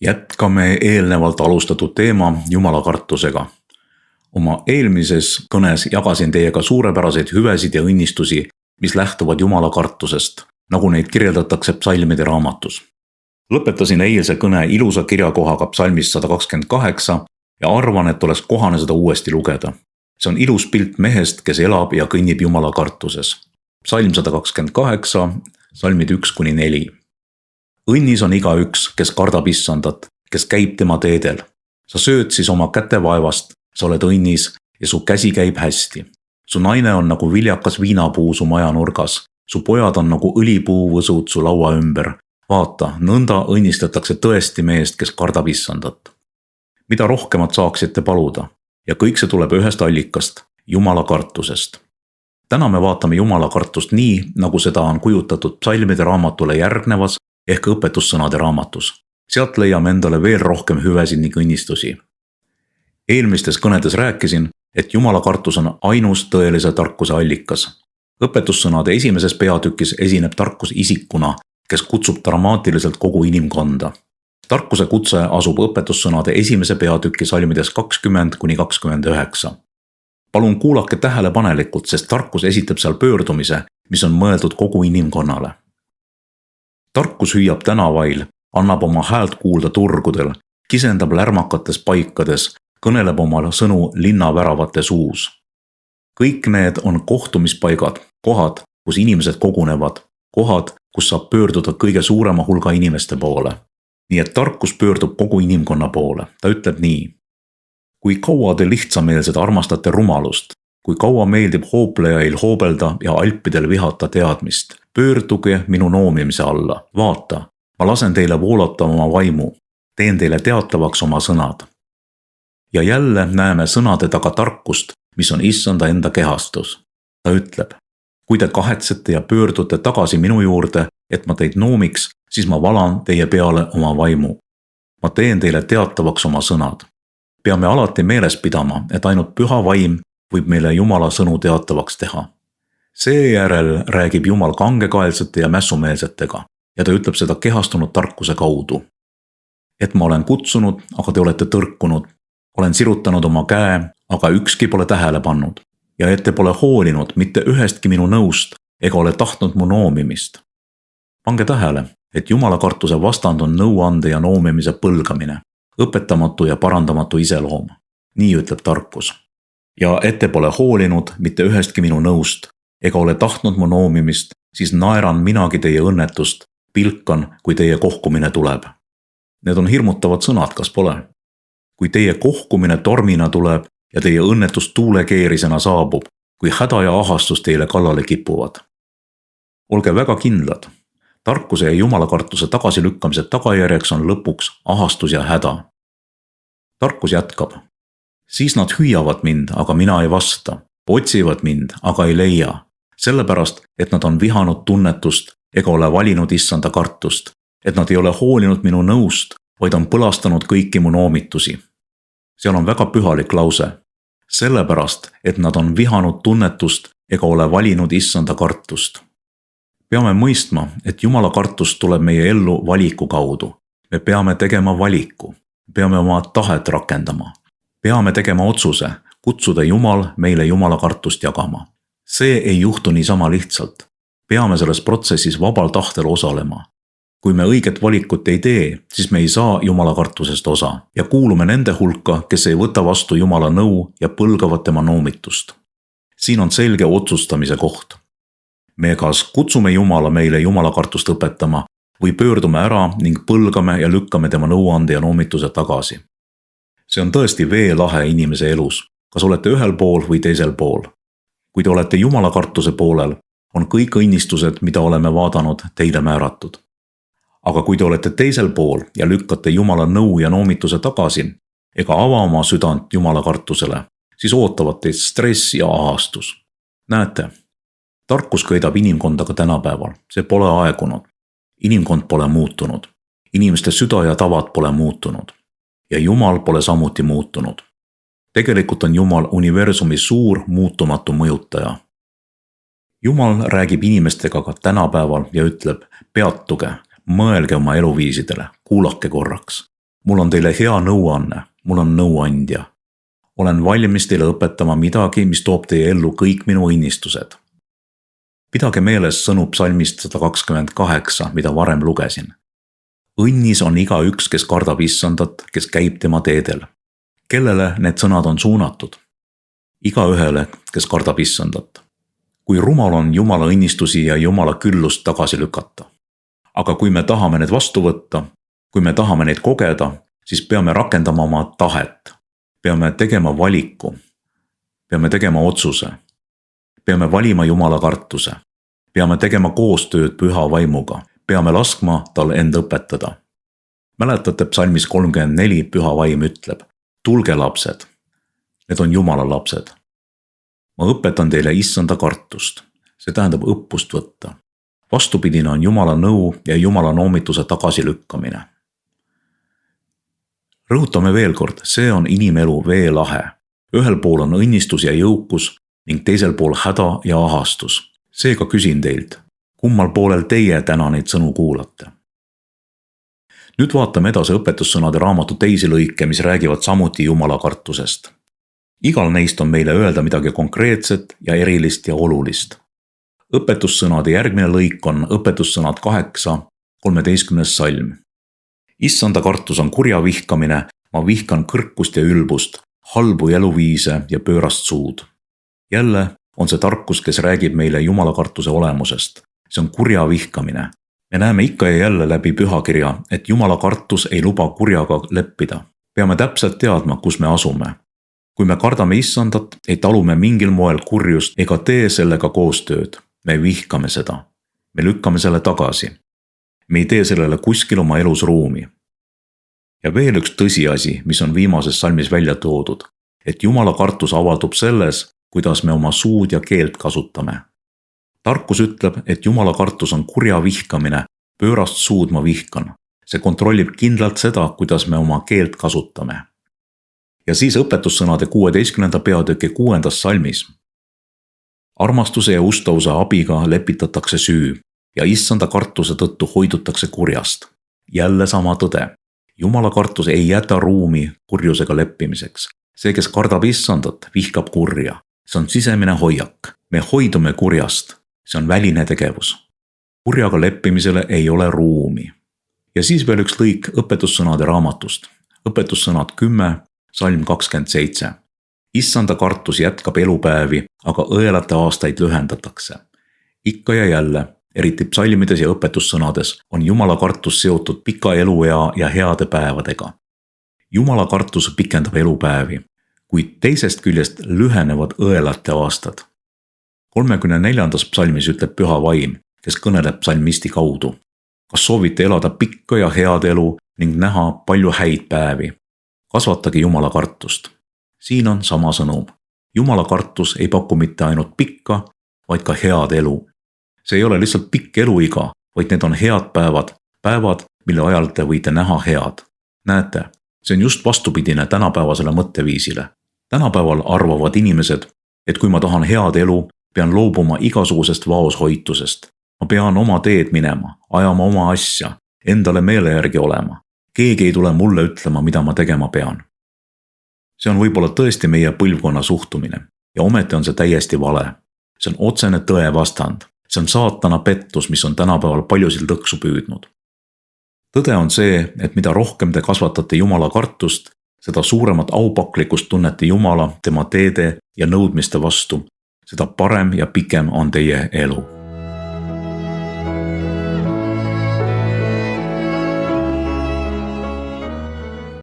Jätkame eelnevalt alustatud teema jumalakartusega. Oma eelmises kõnes jagasin teiega suurepäraseid hüvesid ja õnnistusi, mis lähtuvad jumalakartusest, nagu neid kirjeldatakse psalmide raamatus. Lõpetasin eilse kõne ilusa kirjakohaga psalmist 128 ja arvan, et oleks kohane seda uuesti lugeda. See on ilus pilt mehest, kes elab ja kõnnib jumalakartuses. Psalm 128, salmid 1-4. Õnnis on igaüks, kes kardab issandat, kes käib tema teedel. Sa sööd siis oma kätevaevast, sa oled õnnis ja su käsi käib hästi. Su naine on nagu viljakas viinapuu su maja nurgas. Su pojad on nagu õlipuuvõsud su laua ümber. Vaata, nõnda õnnistatakse tõesti meest, kes kardab issandat. Mida rohkemat saaksite paluda? Ja kõik see tuleb ühest allikast, jumalakartusest. Täna me vaatame jumalakartust nii, nagu seda on kujutatud psalmide raamatule järgnevas ehk õpetussõnade raamatus. Sealt leiame endale veel rohkem hüvesid ning õnnistusi. Eelmistes kõnedes rääkisin, et jumalakartus on ainus tõelise tarkuse allikas. Õpetussõnade esimeses peatükis esineb tarkus isikuna, kes kutsub dramaatiliselt kogu inimkonda. Tarkuse kutse asub õpetussõnade esimese peatüki salmides 20-29. Palun kuulake tähelepanelikult, sest tarkus esitab seal pöördumise, mis on mõeldud kogu inimkonnale. Tarkus hüüab tänavail, annab oma häält kuulda turgudel, kisendab lärmakates paikades, kõneleb oma sõnu linnaväravates uus. Kõik need on kohtumispaigad, kohad, kus inimesed kogunevad, kohad, kus saab pöörduda kõige suurema hulga inimeste poole. Nii et tarkus pöördub kogu inimkonna poole. Ta ütleb nii. Kui kaua te lihtsameelsed armastate rumalust, kui kaua meeldib hooplejail hoobelda ja alpidel vihata teadmist, pöörduge minu noomimise alla. Vaata, ma lasen teile voolata oma vaimu, teen teile teatavaks oma sõnad. Ja jälle näeme sõnade taga tarkust, mis on issanda enda kehastus. Ta ütleb, kui te kahetsete ja pöördute tagasi minu juurde, et ma teid noomiks, siis ma valan teie peale oma vaimu. Ma teen teile teatavaks oma sõnad. Peame alati meeles pidama, et ainult püha vaim võib meile Jumala sõnu teatavaks teha. Seejärel räägib Jumal kangekaelsete ja mässumeelsetega ja ta ütleb seda kehastunud tarkuse kaudu. Et ma olen kutsunud, aga te olete tõrkunud. Olen sirutanud oma käe, aga ükski pole tähele pannud. Ja et te pole hoolinud mitte ühestki minu nõust ega ole tahtnud mu noomimist. Pange tähele, et jumalakartuse vastand on nõuande ja noomimise põlgamine, õpetamatu ja parandamatu iseloom. Nii ütleb tarkus. Ja et te pole hoolinud mitte ühestki minu nõust ega ole tahtnud mu noomimist, siis naeran minagi teie õnnetust, pilkan, kui teie kohkumine tuleb. Need on hirmutavad sõnad, kas pole? Kui teie kohkumine tormina tuleb ja teie õnnetus tuulekeerisena saabub, kui häda ja ahastus teile kallale kipuvad. Olge väga kindlad. Tarkuse ja jumalakartuse tagasilükkamise tagajärjeks on lõpuks ahastus ja häda. Tarkus jätkab. Siis nad hüüavad mind, aga mina ei vasta. Otsivad mind, aga ei leia. Sellepärast, et nad on vihanud tunnetust ega ole valinud issanda kartust. Et nad ei ole hoolinud minu nõust, vaid on põlastanud kõiki mu noomitusi. Seal on väga pühalik lause. Sellepärast, et nad on vihanud tunnetust ega ole valinud issanda kartust. Peame mõistma, et Jumala kartus tuleb meie ellu valiku kaudu. Me peame tegema valiku. Peame oma tahet rakendama. Peame tegema otsuse, kutsuda Jumal meile Jumala kartust jagama. See ei juhtu niisama lihtsalt. Peame selles protsessis vabal tahtel osalema. Kui me õiget valikut ei tee, siis me ei saa Jumala kartusest osa ja kuulume nende hulka, kes ei võta vastu Jumala nõu ja põlgavad tema noomitust. Siin on selge otsustamise koht. Me kas kutsume Jumala meile Jumala kartust õpetama või pöördume ära ning põlgame ja lükkame tema nõuande ja noomituse tagasi. See on tõesti veelahe inimese elus, kas olete ühel pool või teisel pool. Kui te olete Jumala kartuse poolel, on kõik õnnistused, mida oleme vaadanud, teile määratud. Aga kui te olete teisel pool ja lükkate Jumala nõu ja noomituse tagasi ega ava oma südant Jumala kartusele, siis ootavad teid stress ja ahastus. Näete, tarkus kõidab inimkonda ka tänapäeval, see pole aegunud. Inimkond pole muutunud, inimeste süda ja tavad pole muutunud ja Jumal pole samuti muutunud. Tegelikult on Jumal universumi suur muutumatu mõjutaja. Jumal räägib inimestega ka tänapäeval ja ütleb, peatuge, mõelge oma eluviisidele, kuulake korraks. mul on teile hea nõuanne, mul on nõuandja. Olen valmis teile õpetama midagi, mis toob teie ellu kõik minu õnnistused. Pidage meeles sõnu psalmist 128, mida varem lugesin. Õnnis on igaüks, kes kardab Issandat, kes käib tema teedel. Kellele need sõnad on suunatud? Igaühele, kes kardab Issandat. Kui rumal on Jumala õnnistusi ja Jumala küllust tagasi lükata. Aga kui me tahame need vastu võtta, kui me tahame neid kogeda, siis peame rakendama oma tahet. Peame tegema valiku. Peame tegema otsuse. Peame valima Jumala kartuse. Peame tegema koostööd püha vaimuga. Peame laskma tal end õpetada. Mäletate psalmis 34 püha vaim ütleb: tulge lapsed. Need on Jumala lapsed. Ma õpetan teile Issanda kartust. See tähendab õppust võtta. Vastupidine on Jumala nõu ja Jumala noomituse tagasilükkamine. Rõhutame veel kord, see on inimelu veelahe. Ühel pool on õnnistus ja jõukus ning teisel pool häda ja ahastus. Seega küsin teilt, kummal poolel teie täna neid sõnu kuulate? Nüüd vaatame edasi õpetussõnade raamatu teisi lõike, mis räägivad samuti Jumala kartusest. Igal neist on meile öelda midagi konkreetset ja erilist ja olulist. Õpetussõnade järgmine lõik on õpetussõnad 8, 13. salm. Issanda kartus on kurja vihkamine, ma vihkan kõrkust ja ülbust, halbu eluviise ja pöörast suud. Jälle on see tarkus, kes räägib meile Jumala kartuse olemusest. See on kurja vihkamine. Me näeme ikka ja jälle läbi pühakirja, et Jumala kartus ei luba kurjaga leppida. Peame täpselt teadma, kus me asume. Kui me kardame Issandat, ei talu me mingil moel kurjust ega tee sellega koostööd. Me vihkame seda. Me lükkame selle tagasi. Me ei tee sellele kuskil oma elus ruumi. Ja veel üks tõsiasi, mis on viimases salmis välja toodud, et Jumala kartus avaldub selles, kuidas me oma suud ja keelt kasutame. Tarkus ütleb, et Jumala kartus on kurja vihkamine, pöörast suud ma vihkan. See kontrollib kindlalt seda, kuidas me oma keelt kasutame. Ja siis õpetussõnade 16. peatüki 6. salmis. Armastuse ja ustavuse abiga lepitatakse süü ja Issanda kartuse tõttu hoidutakse kurjast. Jälle sama tõde. Jumala kartus ei jäta ruumi kurjusega leppimiseks. See, kes kardab Issandat, vihkab kurja. See on sisemine hoiak. Me hoidume kurjast. See on väline tegevus. Kurjaga leppimisele ei ole ruumi. Ja siis veel üks lõik õpetussõnade raamatust. Õpetussõnad 10, salm 27. Issanda kartus jätkab elupäevi, aga õelate aastaid lühendatakse. Ikka ja jälle, eriti psalmides ja õpetussõnades, on Jumala kartus seotud pika eluea ja heade päevadega. Jumala kartus pikendab elupäevi, kuid teisest küljest lühenevad õelate aastad. 34. psalmis ütleb püha vaim, kes kõneleb psalmisti kaudu. Kas soovite elada pikka ja head elu ning näha palju häid päevi? Kasvatage Jumala kartust. Siin on sama sõnum. Jumala kartus ei paku mitte ainult pikka, vaid ka head elu. See ei ole lihtsalt pikk eluiga, vaid need on head päevad, päevad, mille ajal te võite näha head. Näete, see on just vastupidine tänapäevasele mõtteviisile. Tänapäeval arvavad inimesed, et kui ma tahan head elu, pean loobuma igasugusest vaoshoitusest. Ma pean oma teed minema, ajama oma asja, endale meele järgi olema. Keegi ei tule mulle ütlema, mida ma tegema pean. See on võib-olla tõesti meie põlvkonna suhtumine ja ometi on see täiesti vale. See on otsene tõe vastand. See on saatana pettus, mis on tänapäeval paljusid lõksu püüdnud. Tõde on see, et mida rohkem te kasvatate Jumala kartust, seda suuremat aupaklikkust tunnete Jumala, tema teede ja nõudmiste vastu, seda parem ja pikem on teie elu.